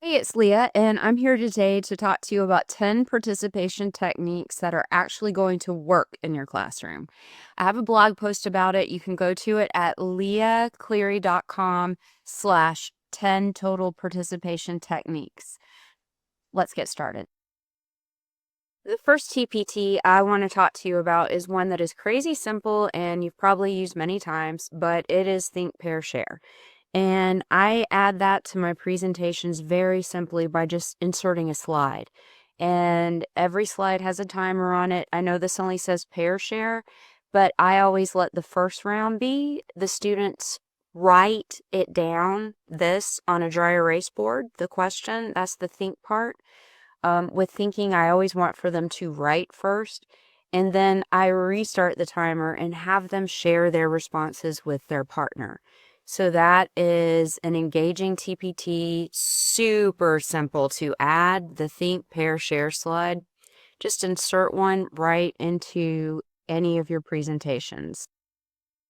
Hey, it's Leah, and I'm here today to talk to you about 10 participation techniques that are actually going to work in your classroom. I have a blog post about it. You can go to it at leahcleary.com/10 total participation techniques. Let's get started. The first TPT I want to talk to you about is one that is crazy simple and you've probably used many times, but it is Think, Pair, Share. And I add that to my presentations very simply by just inserting a slide. And every slide has a timer on it. I know this only says pair share, but I always let the first round be the students write it down, this on a dry erase board, the question. That's the think part. With thinking, I always want for them to write first, and then I restart the timer and have them share their responses with their partner. So that is an engaging TPT, super simple to add the think, pair, share slide. Just insert one right into any of your presentations.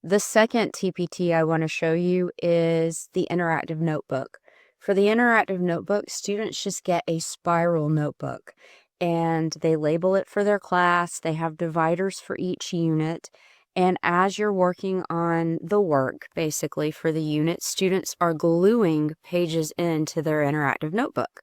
The second TPT I want to show you is the interactive notebook. For the interactive notebook, students just get a spiral notebook and they label it for their class. They have dividers for each unit. And as you're working on the work, basically for the unit, students are gluing pages into their interactive notebook.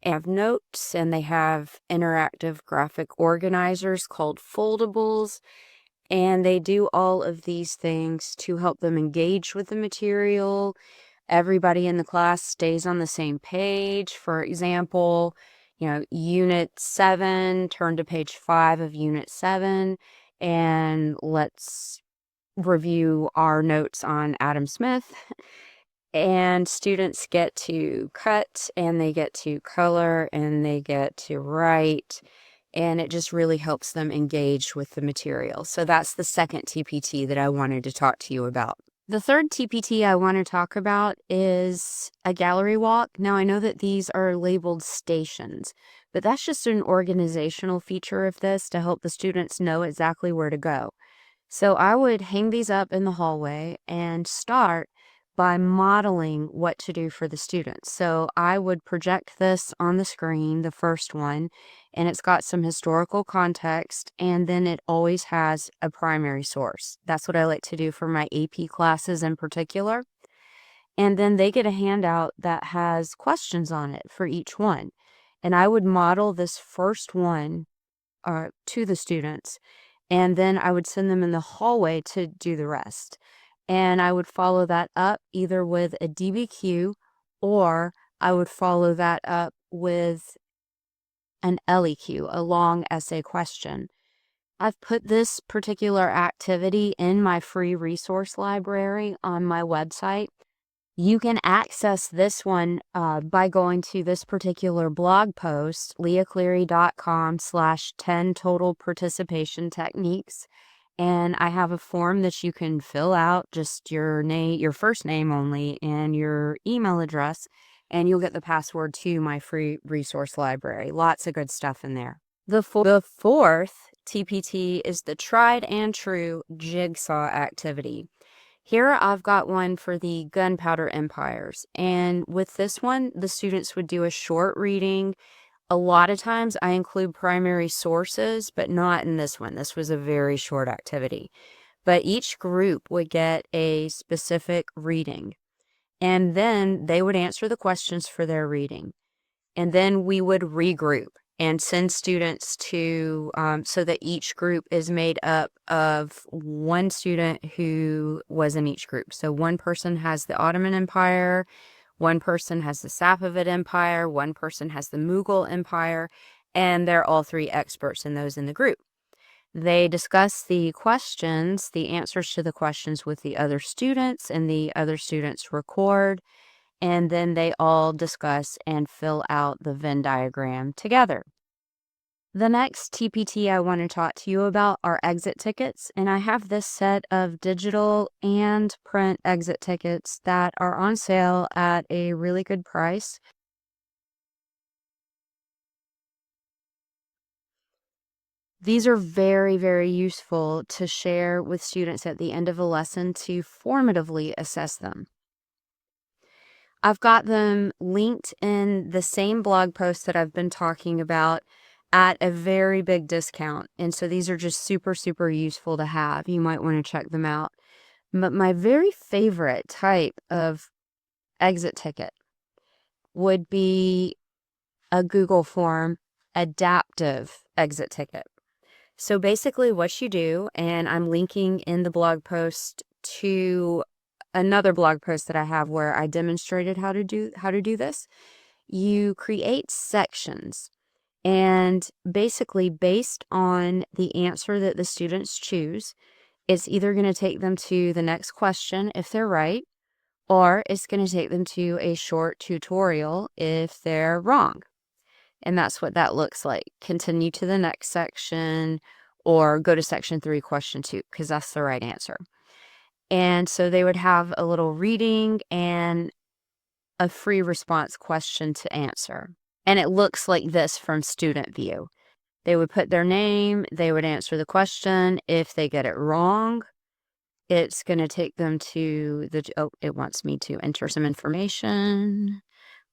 They have notes and they have interactive graphic organizers called foldables. And they do all of these things to help them engage with the material. Everybody in the class stays on the same page. For example, Unit 7, turn to page 5 of Unit 7, and let's review our notes on Adam Smith. And students get to cut, and they get to color, and they get to write, and it just really helps them engage with the material. So that's the second TPT that I wanted to talk to you about. The third TPT I want to talk about is a gallery walk. Now, I know that these are labeled stations, but that's just an organizational feature of this to help the students know exactly where to go. So I would hang these up in the hallway and start by modeling what to do for the students. So I would project this on the screen, the first one, and it's got some historical context, and then it always has a primary source. That's what I like to do for my AP classes in particular. And then they get a handout that has questions on it for each one. And I would model this first one to the students, and then I would send them in the hallway to do the rest. And I would follow that up either with a DBQ, or I would follow that up with an LEQ, a long essay question. I've put this particular activity in my free resource library on my website. You can access this one by going to this particular blog post, leahcleary.com/10 total participation techniques. And I have a form that you can fill out, just your name, your first name only, and your email address, and you'll get the password to my free resource library. Lots of good stuff in there. The fourth TPT is the tried and true Jigsaw activity. Here I've got one for the Gunpowder Empires, and with this one, the students would do a short reading. A lot of times I include primary sources, but not in this one. This was a very short activity. But each group would get a specific reading, and then they would answer the questions for their reading. And then we would regroup and send students to, so that each group is made up of one student who was in each group. So one person has the Ottoman Empire, one person has the Safavid Empire, one person has the Mughal Empire, and they're all three experts in those in the group. They discuss the questions, the answers to the questions with the other students, and the other students record, and then they all discuss and fill out the Venn diagram together. The next TPT I want to talk to you about are exit tickets, and I have this set of digital and print exit tickets that are on sale at a really good price. These are very, very useful to share with students at the end of a lesson to formatively assess them. I've got them linked in the same blog post that I've been talking about at a very big discount. And so these are just super, super useful to have. You might want to check them out. But my very favorite type of exit ticket would be a Google form adaptive exit ticket. So basically what you do, and I'm linking in the blog post to another blog post that I have where I demonstrated how to do this. You create sections, and basically based on the answer that the students choose, it's either going to take them to the next question if they're right, or it's going to take them to a short tutorial if they're wrong. And that's what that looks like. Continue to the next section or go to section 3, question 2, because that's the right answer. And so they would have a little reading and a free response question to answer. And it looks like this from student view. They would put their name, they would answer the question. If they get it wrong, it's going to take them to it wants me to enter some information.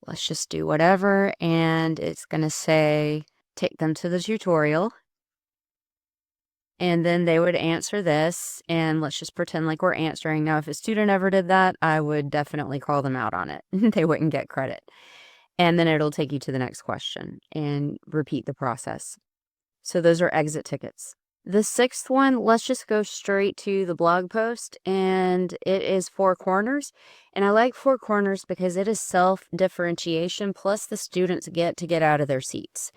Let's just do whatever. And it's going to say, take them to the tutorial. And then they would answer this, and let's just pretend like we're answering. Now, if a student ever did that, I would definitely call them out on it. They wouldn't get credit. And then it'll take you to the next question and repeat the process. So those are exit tickets. The 6th one, let's just go straight to the blog post, and it is 4 corners. And I like 4 corners because it is self-differentiation, plus the students get to get out of their seats.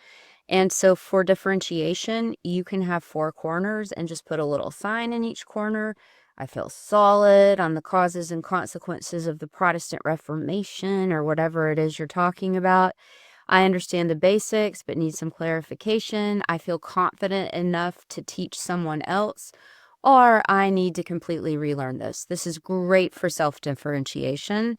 And so for differentiation, you can have 4 corners and just put a little sign in each corner. I feel solid on the causes and consequences of the Protestant Reformation, or whatever it is you're talking about. I understand the basics, but need some clarification. I feel confident enough to teach someone else, or I need to completely relearn this. This is great for self-differentiation.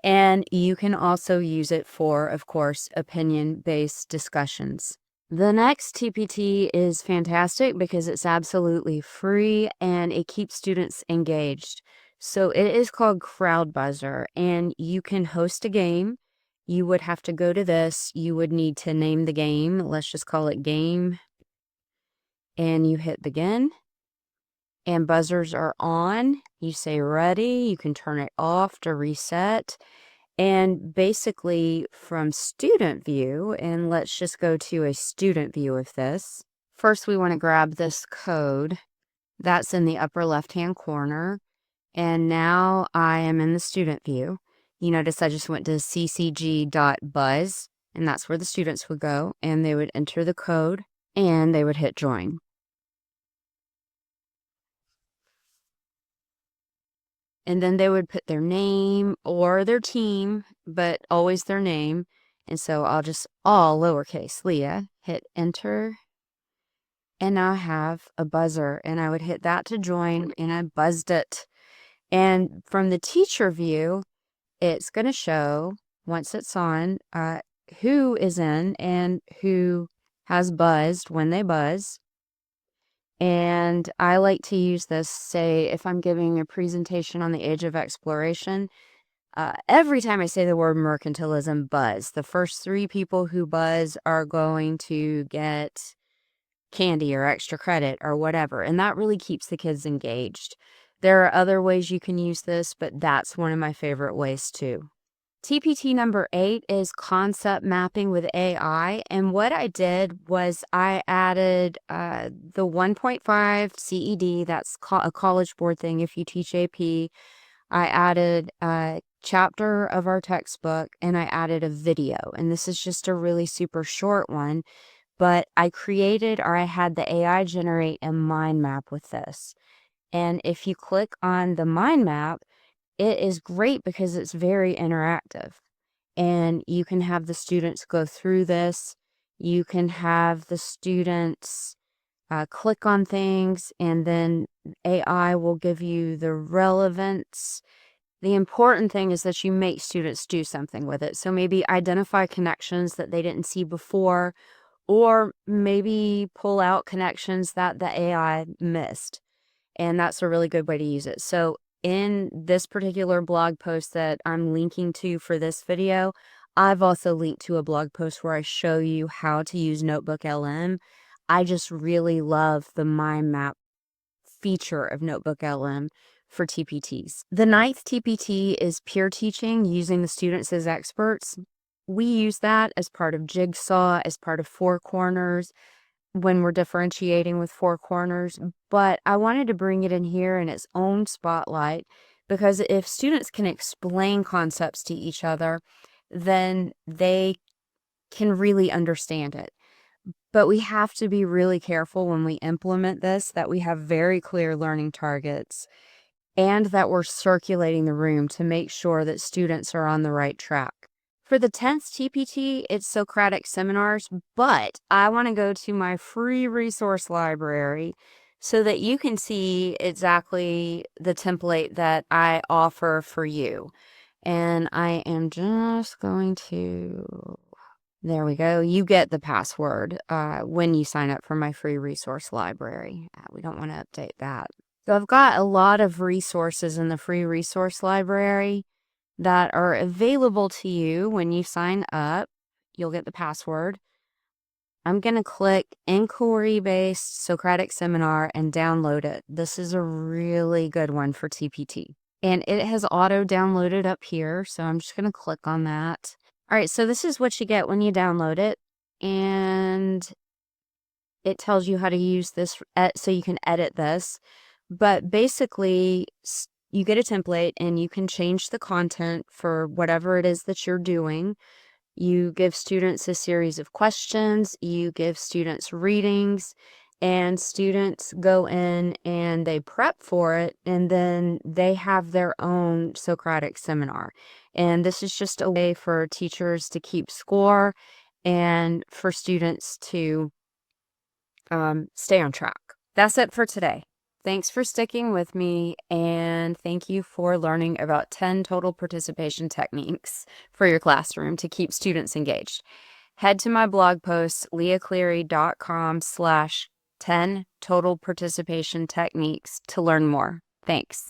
And you can also use it for, of course, opinion-based discussions. The next TPT is fantastic because it's absolutely free and it keeps students engaged. So it is called Crowd Buzzer, and you can host a game. You would have to go to this. You would need to name the game. Let's just call it game. And you hit begin. And buzzers are on. You say ready. You can turn it off to reset. And basically from student view, and let's just go to a student view of this. First, we want to grab this code that's in the upper left-hand corner. And now I am in the student view. You notice I just went to ccg.buzz, and that's where the students would go, and they would enter the code and they would hit join. And then they would put their name or their team, but always their name. And so I'll just, all lowercase Leah, hit enter. And now I have a buzzer, and I would hit that to join, and I buzzed it. And from the teacher view, it's going to show, once it's on, who is in and who has buzzed when they buzz. And I like to use this, say, if I'm giving a presentation on the age of exploration, every time I say the word mercantilism, buzz. The first 3 people who buzz are going to get candy or extra credit or whatever. And that really keeps the kids engaged. There are other ways you can use this, but that's one of my favorite ways too. TPT number 8 is concept mapping with AI. And what I did was I added the 1.5 CED, that's a college board thing if you teach AP. I added a chapter of our textbook, and I added a video. And this is just a really super short one, but I had the AI generate a mind map with this. And if you click on the mind map, it is great because it's very interactive, and you can have the students go through this. You can have the students click on things, and then AI will give you the relevance. The important thing is that you make students do something with it. So maybe identify connections that they didn't see before, or maybe pull out connections that the AI missed. And that's a really good way to use it. So in this particular blog post that I'm linking to for this video, I've also linked to a blog post where I show you how to use NotebookLM. I just really love the mind map feature of NotebookLM for TPTs. The 9th TPT is peer teaching, using the students as experts. We use that as part of Jigsaw, as part of Four Corners, when we're differentiating with Four Corners, but I wanted to bring it in here in its own spotlight because if students can explain concepts to each other, then they can really understand it. But we have to be really careful when we implement this, that we have very clear learning targets and that we're circulating the room to make sure that students are on the right track. For the 10th TPT, it's Socratic seminars, but I want to go to my free resource library so that you can see exactly the template that I offer for you. And I am just going to... There we go. You get the password when you sign up for my free resource library. We don't want to update that. So I've got a lot of resources in the free resource library that are available to you when you sign up. You'll get the password. I'm going to click inquiry-based Socratic seminar and download it. This is a really good one for TPT. And it has auto-downloaded up here, so I'm just going to click on that. All right, so this is what you get when you download it, and it tells you how to use this so you can edit this. But basically, you get a template and you can change the content for whatever it is that you're doing. You give students a series of questions, you give students readings, and students go in and they prep for it, and then they have their own Socratic seminar. And this is just a way for teachers to keep score and for students to stay on track. That's it for today. Thanks for sticking with me, and thank you for learning about 10 total participation techniques for your classroom to keep students engaged. Head to my blog post, leahcleary.com/10 total participation techniques to learn more. Thanks.